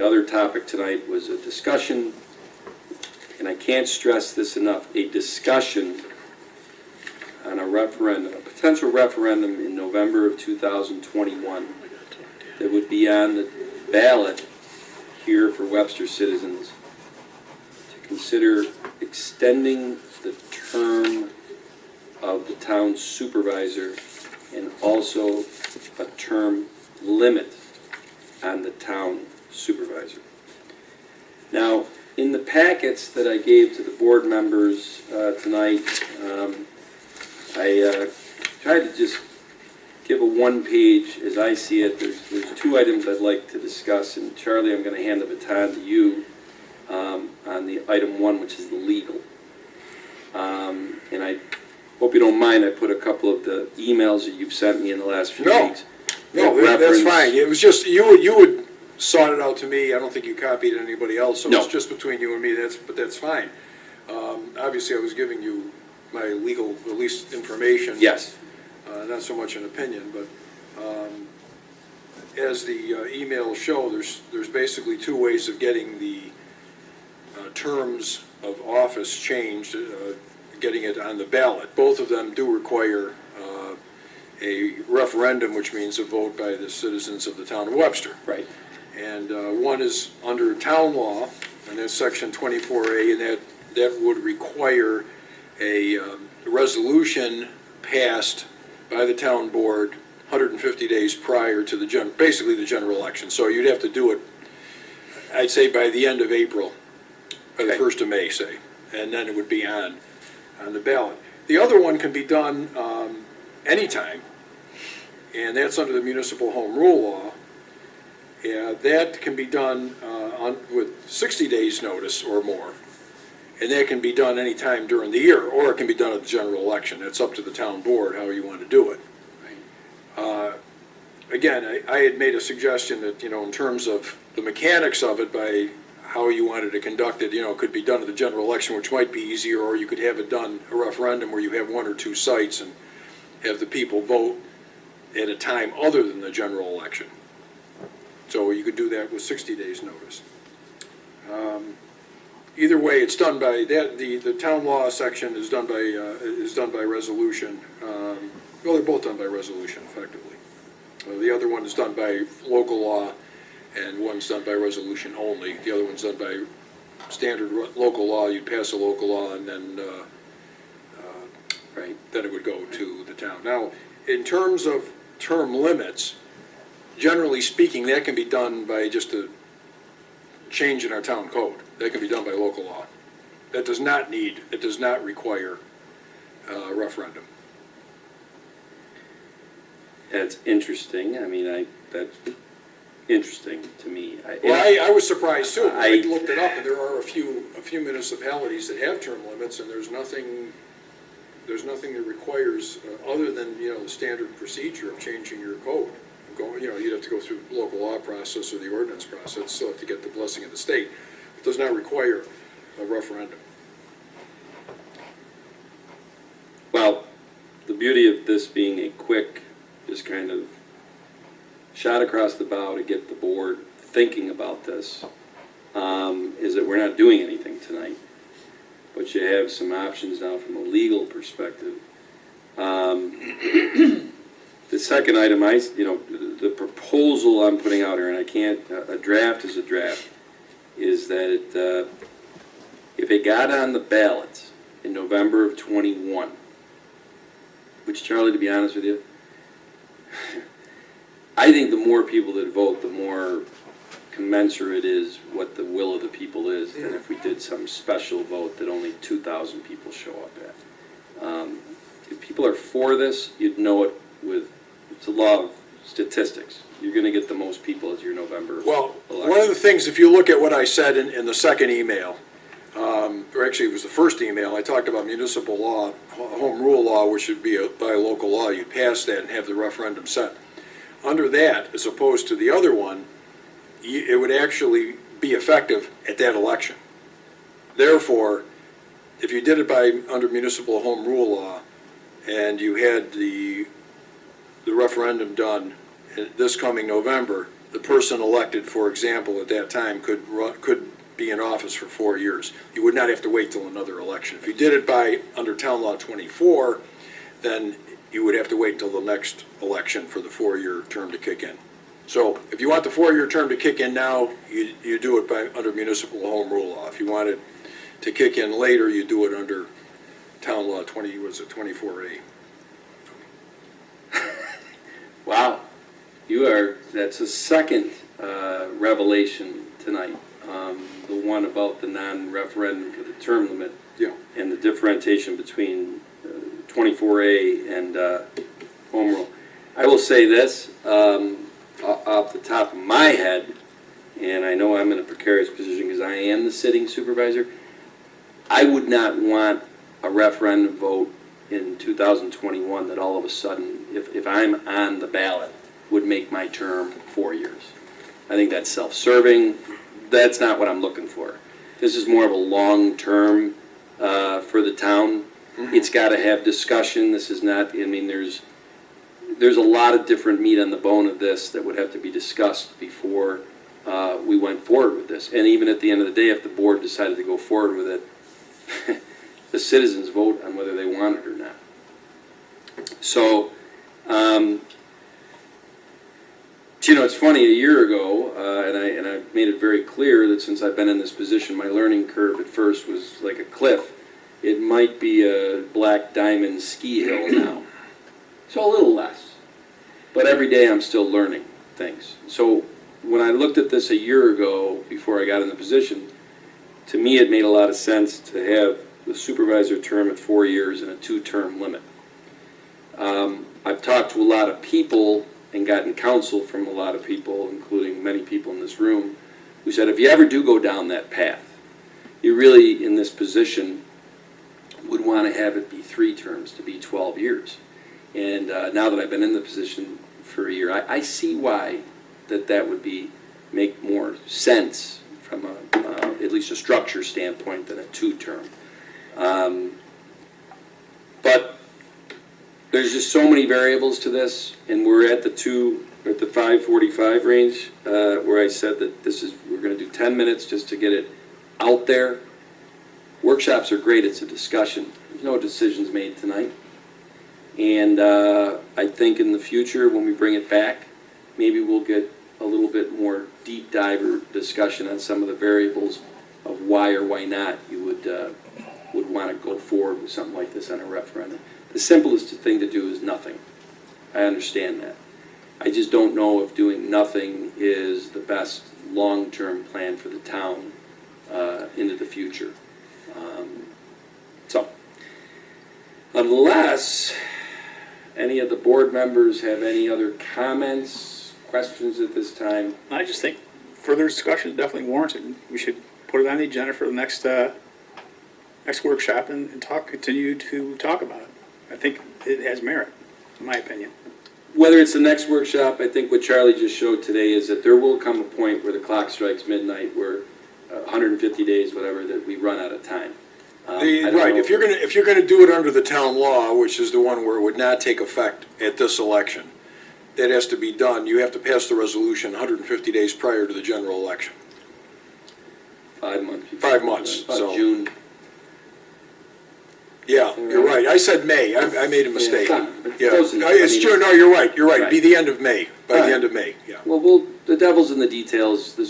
The other topic tonight was a discussion, and I can't stress this enough, a discussion on a referendum, a potential referendum in November of 2021 that would be on the ballot here for Webster citizens to consider extending the term of the town supervisor and also a term limit on the town supervisor. Now, in the packets that I gave to the board members tonight, I tried to just give a one-page, as I see it. There's two items I'd like to discuss, and Charlie, I'm going to hand the baton to you on the item one, which is the legal. And I hope you don't mind, I put a couple of the emails that you've sent me in the last few weeks. No, that's fine. It was just, you would sought it out to me. I don't think you copied anybody else, so No. it's just between you and me, but that's fine. Obviously, I was giving you my legal release information. Yes. Not so much an opinion, but as the emails show, there's basically two ways of getting the terms of office changed, getting it on the ballot. Both of them do require a referendum, which means a vote by the citizens of the town of Webster. Right. And one is under town law, and that's section 24A, and that would require a resolution passed by the town board 150 days prior to basically the general election. So you'd have to do it, I'd say, by the end of April, by the 1st of May, say, and then it would be on the ballot. The other one can be done anytime, and that's under the municipal home rule law. That can be done with 60 days notice or more, and that can be done anytime during the year, or it can be done at the general election. It's up to the town board how you want to do it. Again, I had made a suggestion that, in terms of the mechanics of it, by how you wanted to conduct it, it could be done at the general election, which might be easier, or you could have it done, a referendum where you have one or two sites and have the people vote at a time other than the general election. So you could do that with 60 days notice. Either way, it's done by that. The town law section is done by resolution. Well, they're both done by resolution, effectively. The other one is done by local law, and one's done by resolution only. The other one's done by standard local law. You'd pass a local law, and then then it would go to the town. Now, in terms of term limits, generally speaking, that can be done by just a change in our town code. That can be done by local law. It does not require a referendum. That's interesting. I mean, that's interesting to me. I was surprised too. I looked it up, and there are a few municipalities that have term limits, and there's nothing that requires other than the standard procedure of changing your code. You'd have to go through the local law process or the ordinance process to get the blessing of the state. It does not require a referendum. Well, the beauty of this being a quick, just kind of shot across the bow to get the board thinking about this, is that we're not doing anything tonight, but you have some options now from a legal perspective. The second item, the proposal I'm putting out here, and a draft is a draft, is that if it got on the ballot in November of 21, which, Charlie, to be honest with you, I think the more people that vote, the more commensurate is what the will of the people is than if we did some special vote that only 2,000 people show up at. If people are for this, you'd know it it's a law of statistics. You're going to get the most people as your November election. One of the things, if you look at what I said in the second email, or actually it was the first email, I talked about municipal law, home rule law, which should be by local law. You'd pass that and have the referendum set. Under that, as opposed to the other one, it would actually be effective at that election. Therefore, if you did it under municipal home rule law, and you had the referendum done this coming November, the person elected, for example, at that time could be in office for 4 years. You would not have to wait till another election. If you did it under Town Law 24, then you would have to wait till the next election for the 4-year term to kick in. So if you want the 4-year term to kick in now, you do it under municipal home rule law. If you want it to kick in later, you do it under Town Law 24A. Wow, that's a second revelation tonight. The one about the non-referendum for the term limit. Yeah. And the differentiation between 24A and home rule. I will say this, off the top of my head, and I know I'm in a precarious position because I am the sitting supervisor, I would not want a referendum vote in 2021 that all of a sudden, if I'm on the ballot, would make my term 4 years. I think that's self-serving. That's not what I'm looking for. This is more of a long-term for the town. Mm-hmm. It's got to have discussion. This is not, I mean, there's a lot of different meat on the bone of this that would have to be discussed before we went forward with this. And even at the end of the day, if the board decided to go forward with it, the citizens vote on whether they want it or not. So, you know, it's funny, a year ago, and I made it very clear that since I've been in this position, my learning curve at first was like a cliff. It might be a black diamond ski hill now. So a little less. But every day I'm still learning things. So when I looked at this a year ago, before I got in the position, to me it made a lot of sense to have the supervisor term at 4 years and a 2-term limit. I've talked to a lot of people and gotten counsel from a lot of people, including many people in this room, who said if you ever do go down that path, you really, in this position, would want to have it be 3 terms, to be 12 years. And now that I've been in the position for a year, I see why that would make more sense from at least a structure standpoint than a 2-term. But there's just so many variables to this, and we're at the 5:45 range where I said that we're going to do 10 minutes just to get it out there. Workshops are great. It's a discussion. There's no decisions made tonight. And I think in the future, when we bring it back, maybe we'll get a little bit more deep dive discussion on some of the variables of why or why not you would want to go forward with something like this on a referendum. The simplest thing to do is nothing. I understand that. I just don't know if doing nothing is the best long-term plan for the town into the future. So, unless any of the board members have any other comments, questions at this time? I just think further discussion is definitely warranted. We should put it on the agenda for the next workshop and continue to talk about it. I think it has merit, in my opinion. Whether it's the next workshop, I think what Charlie just showed today is that there will come a point where the clock strikes midnight, where 150 days, whatever, that we run out of time. Right. If you're gonna do it under the town law, which is the one where it would not take effect at this election, that has to be done. You have to pass the resolution 150 days prior to the general election. 5 months. 5 months. About So June. yeah, you're right. I said May. I made a mistake. Yeah, Yeah, close enough. it's June. No, you're right. You're right. Right. Be the end of May. By All the right. end of May. Yeah. Well, the devil's in the details. This